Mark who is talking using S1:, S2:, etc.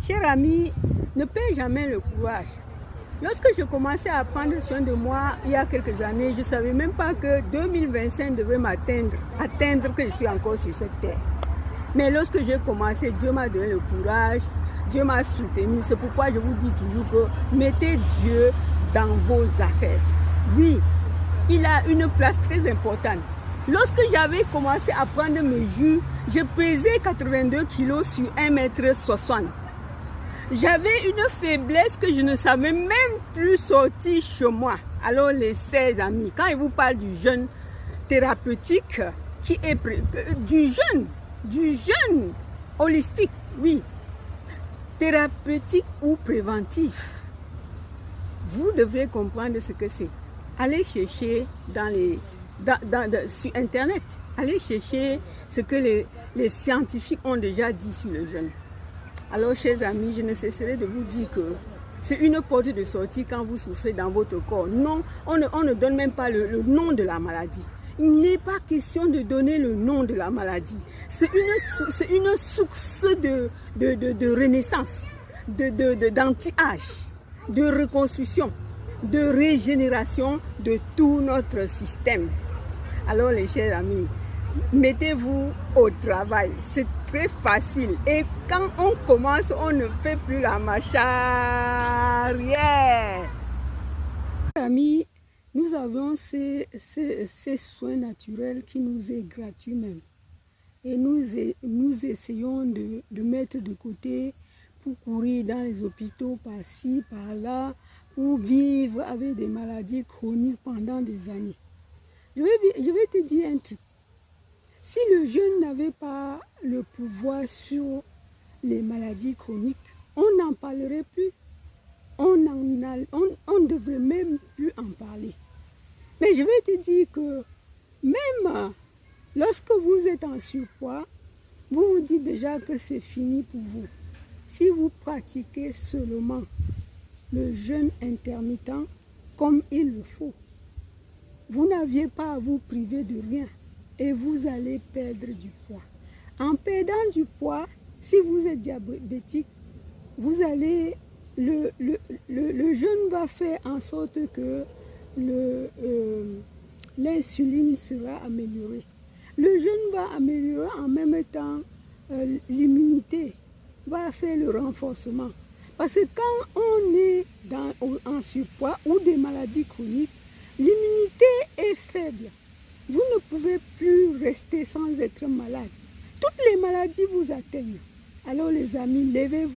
S1: Cher ami, ne perds jamais le courage. Lorsque je commençais à prendre soin de moi il y a quelques années, je ne savais même pas que 2025 devait atteindre que je suis encore sur cette terre. Mais lorsque j'ai commencé, Dieu m'a donné le courage, Dieu m'a soutenu. C'est pourquoi je vous dis toujours que mettez Dieu dans vos affaires. Oui, il a une place très importante. Lorsque j'avais commencé à prendre mes jus, je pesais 82 kg sur 1,60 m. J'avais une faiblesse que je ne savais même plus sortir chez moi. Alors les 16 amis, quand ils vous parlent du jeûne thérapeutique, qui est du jeûne holistique, oui, thérapeutique ou préventif, vous devrez comprendre ce que c'est. Allez chercher sur Internet, allez chercher ce que les scientifiques ont déjà dit sur le jeûne. Alors, chers amis, je ne cesserai de vous dire que c'est une porte de sortie quand vous souffrez dans votre corps. Non, on ne donne même pas le nom de la maladie. Il n'est pas question de donner le nom de la maladie. C'est une source de renaissance, d'anti-âge, de reconstruction, de régénération de tout notre système. Alors, les chers amis, mettez-vous au travail. C'est très facile. Et quand on commence, on ne fait plus la marche arrière. Amis, nous avons ces soins naturels qui nous est gratuits même. Et nous essayons de mettre de côté pour courir dans les hôpitaux par-ci, par-là, pour vivre avec des maladies chroniques pendant des années. Je vais te dire un truc. Si le jeûne n'avait pas le pouvoir sur les maladies chroniques, on n'en parlerait plus. On ne devrait même plus en parler. Mais je vais te dire que même lorsque vous êtes en surpoids, vous vous dites déjà que c'est fini pour vous. Si vous pratiquez seulement le jeûne intermittent comme il le faut, vous n'aviez pas à vous priver de rien. Et vous allez perdre du poids. En perdant du poids, si vous êtes diabétique, vous allez le jeûne va faire en sorte que l'insuline sera améliorée. Le jeûne va améliorer en même temps l'immunité, va faire le renforcement. Parce que quand on est en surpoids ou des maladies chroniques, l'immunité est faible. Vous ne pouvez plus rester sans être malade. Toutes les maladies vous atteignent. Alors les amis, levez-vous.